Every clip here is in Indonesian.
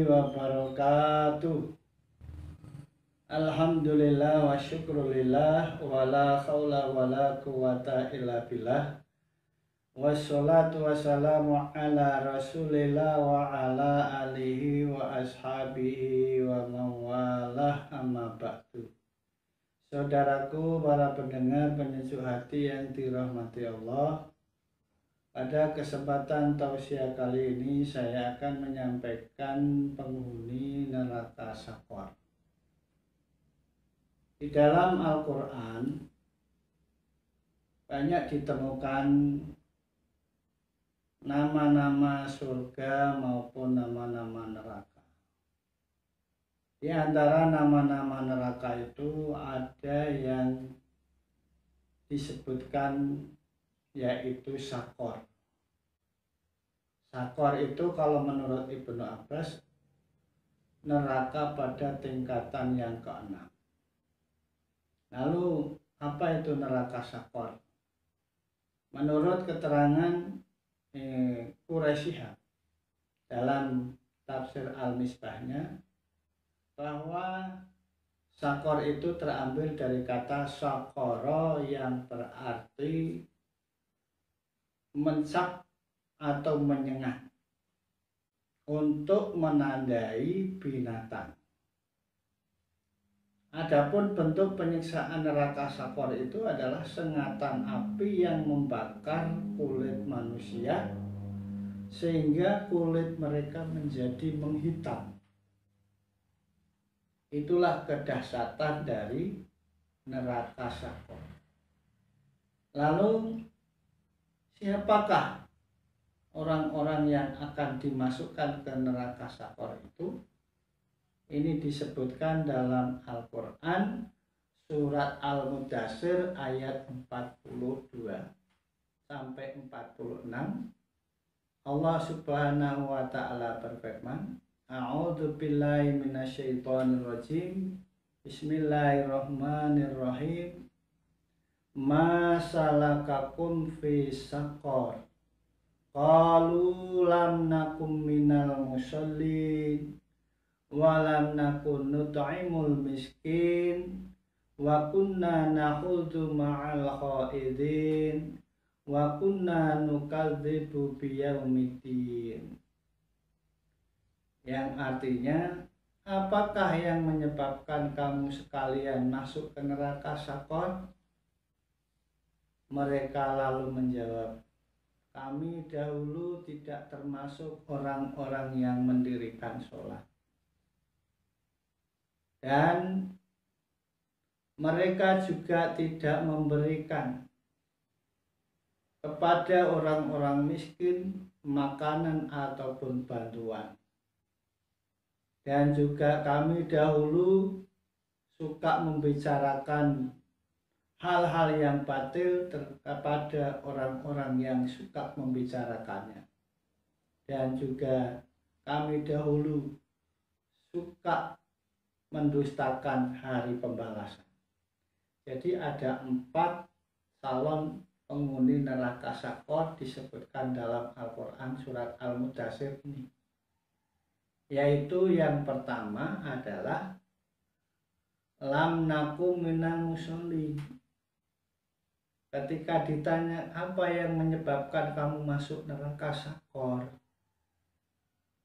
warahmatullahi wabarakatuh. Alhamdulillah wa syukrulillah wa la khawla wa la quwata illa billah. Wassalatu wassalamu ala rasulillah wa ala alihi wa ashabihi wa mawalah amma ba'du. Saudaraku para pendengar penyucian hati yang dirahmati Allah, pada kesempatan tausiah kali ini saya akan menyampaikan penghuni neraka Saqar. Di dalam Al-Quran banyak ditemukan nama-nama surga maupun nama-nama neraka. Di antara nama-nama neraka itu ada yang disebutkan yaitu Saqar. Saqar itu kalau menurut Ibnu Abbas neraka pada tingkatan yang keenam. Lalu apa itu neraka Saqar? Menurut keterangan Quraisyihab dalam tafsir Al-Misbahnya, bahwa Saqar itu terambil dari kata Saqara yang berarti mencap atau menyengah untuk menandai binatang. Adapun bentuk penyiksaan neraka Saqar itu adalah sengatan api yang membakar kulit manusia sehingga kulit mereka menjadi menghitam. Itulah kedahsyatan dari neraka Saqar. Lalu siapakah orang-orang yang akan dimasukkan ke neraka Saqar itu? Ini disebutkan dalam Al-Quran surat Al-Mudaththir ayat 42 sampai 46. Allah Subhanahu wa ta'ala berfirman, A'udzu billahi minasyaitonir rajim. Bismillahirrahmanirrahim. Ma salakakum fi saqar? Qalu lam nakum minal musallin wa lam nakun nut'imul miskin wa kunna nakhudhu ma'al khaidin wa kunna nukadzibu biyaumiddin. Yang artinya, apakah yang menyebabkan kamu sekalian masuk ke neraka Saqar? Mereka lalu menjawab, kami dahulu tidak termasuk orang-orang yang mendirikan sholat. Dan mereka juga tidak memberikan kepada orang-orang miskin makanan ataupun bantuan. Dan juga kami dahulu suka membicarakan hal-hal yang batil kepada orang-orang yang suka membicarakannya. Dan juga kami dahulu suka mendustakan hari pembalasan. Jadi ada 4 calon penghuni neraka Saqar disebutkan dalam Al-Quran surat Al-Mudaththir ini. Yaitu yang pertama adalah lam nakum minal musallin. Ketika ditanya apa yang menyebabkan kamu masuk neraka Saqar,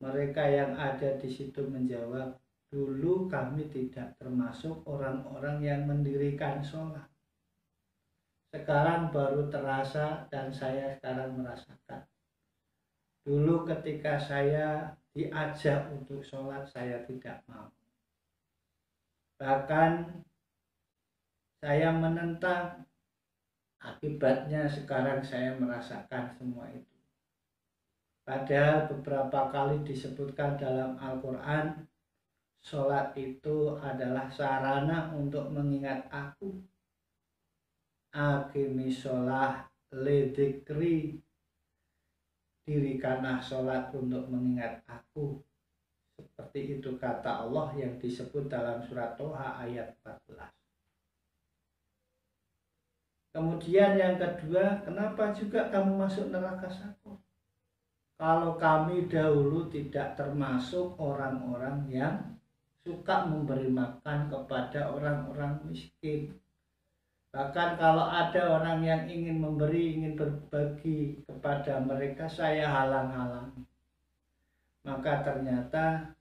mereka yang ada di situ menjawab, dulu kami tidak termasuk orang-orang yang mendirikan sholat. Sekarang baru terasa dan saya sekarang merasakan. Dulu ketika saya diajak untuk sholat, saya tidak mau. Bahkan saya menentang. Akibatnya sekarang saya merasakan semua itu. Padahal beberapa kali disebutkan dalam Al-Quran, sholat itu adalah sarana untuk mengingat aku. Aqimi sholah lidzikri. Dirikanlah sholat untuk mengingat aku. Seperti itu kata Allah yang disebut dalam surat Toha ayat 14. Kemudian yang kedua, kenapa juga kamu masuk neraka Saqar? kalau kami dahulu tidak termasuk orang-orang yang suka memberi makan kepada orang-orang miskin. Bahkan kalau ada orang yang ingin memberi, ingin berbagi kepada mereka, saya halang-halangi. Maka ternyata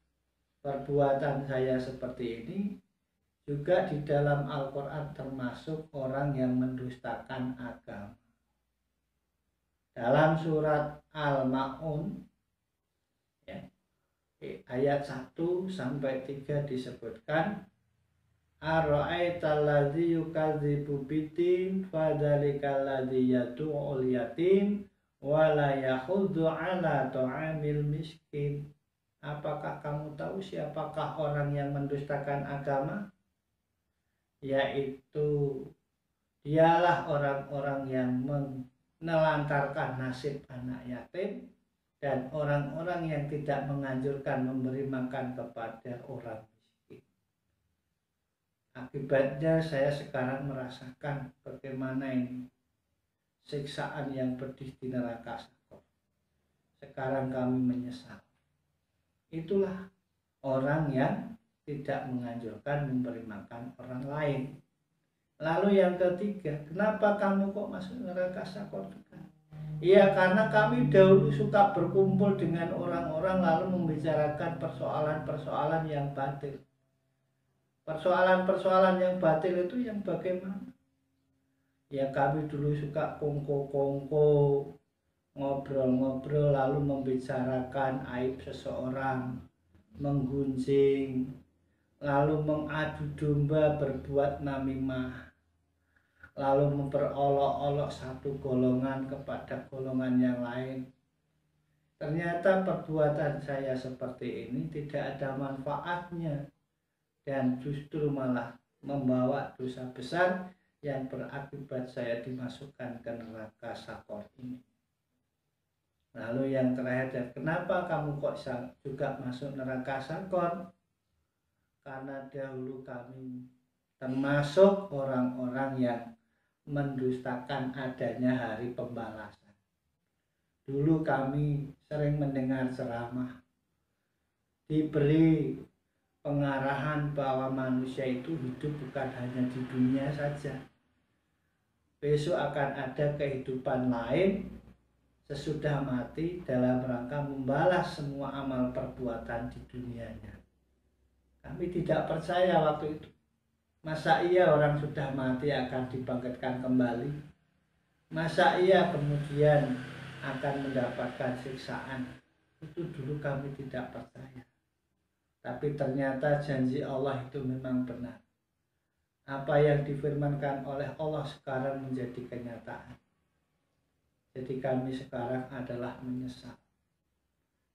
perbuatan saya seperti ini juga di dalam Al-Quran termasuk orang yang mendustakan agama. Dalam surat Al-Ma'un ya, ayat 1 sampai 3 disebutkan, Ara'aital ladzi yukadzibu bidin fadzalikal ladzi yad'ul yatim wa la yahuddu 'ala ta'amil miskin. Apakah kamu tahu siapakah orang yang mendustakan agama? Yaitu dialah orang-orang yang menelantarkan nasib anak yatim dan orang-orang yang tidak menganjurkan memberi makan kepada orang miskin. Akibatnya saya sekarang merasakan bagaimana ini siksaan yang pedih di neraka Sakor. Sekarang kami menyesal. Itulah orang yang tidak menganjurkan memberi makan orang lain. Lalu yang ketiga, kenapa kamu kok masuk neraka Sakor? Iya, karena kami dahulu suka berkumpul dengan orang-orang lalu membicarakan persoalan-persoalan yang batil. Persoalan-persoalan yang batil itu yang bagaimana? Ya kami dulu suka kongko-kongko, ngobrol-ngobrol lalu membicarakan aib seseorang, menggunjing, lalu mengadu domba, berbuat namimah, lalu memperolok-olok satu golongan kepada golongan yang lain. Ternyata perbuatan saya seperti ini tidak ada manfaatnya dan justru malah membawa dosa besar yang berakibat saya dimasukkan ke neraka Sakor ini. Lalu yang terakhir, kenapa kamu kok juga masuk neraka Sakor? Karena dahulu kami termasuk orang-orang yang mendustakan adanya hari pembalasan. Dulu kami sering mendengar ceramah, diberi pengarahan bahwa manusia itu hidup bukan hanya di dunia saja. Besok akan ada kehidupan lain sesudah mati dalam rangka membalas semua amal perbuatan di dunianya. Kami tidak percaya waktu itu. Masa iya orang sudah mati akan dibangkitkan kembali? Masa iya kemudian akan mendapatkan siksaan? Itu dulu kami tidak percaya. Tapi ternyata janji Allah itu memang benar. Apa yang difirmankan oleh Allah sekarang menjadi kenyataan. Jadi kami sekarang adalah menyesal.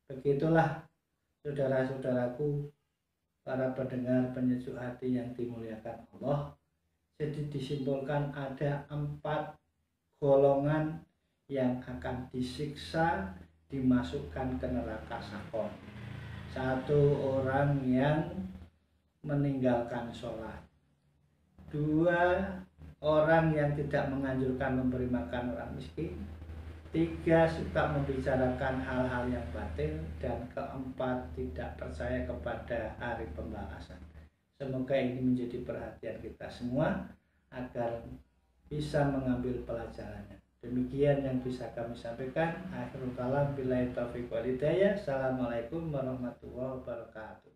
Begitulah saudara-saudaraku, para pendengar penyejuk hati yang dimuliakan Allah. Jadi disimpulkan ada 4 golongan yang akan disiksa, dimasukkan ke neraka Sakor. 1, orang yang meninggalkan sholat. 2, orang yang tidak menganjurkan memberi makan orang miskin. 3, suka membicarakan hal-hal yang batil. Dan 4, tidak percaya kepada hari pembalasan. Semoga ini menjadi perhatian kita semua agar bisa mengambil pelajarannya. Demikian yang bisa kami sampaikan. Akhirul kalam billahi taufiq wal hidayah. Assalamualaikum warahmatullahi wabarakatuh.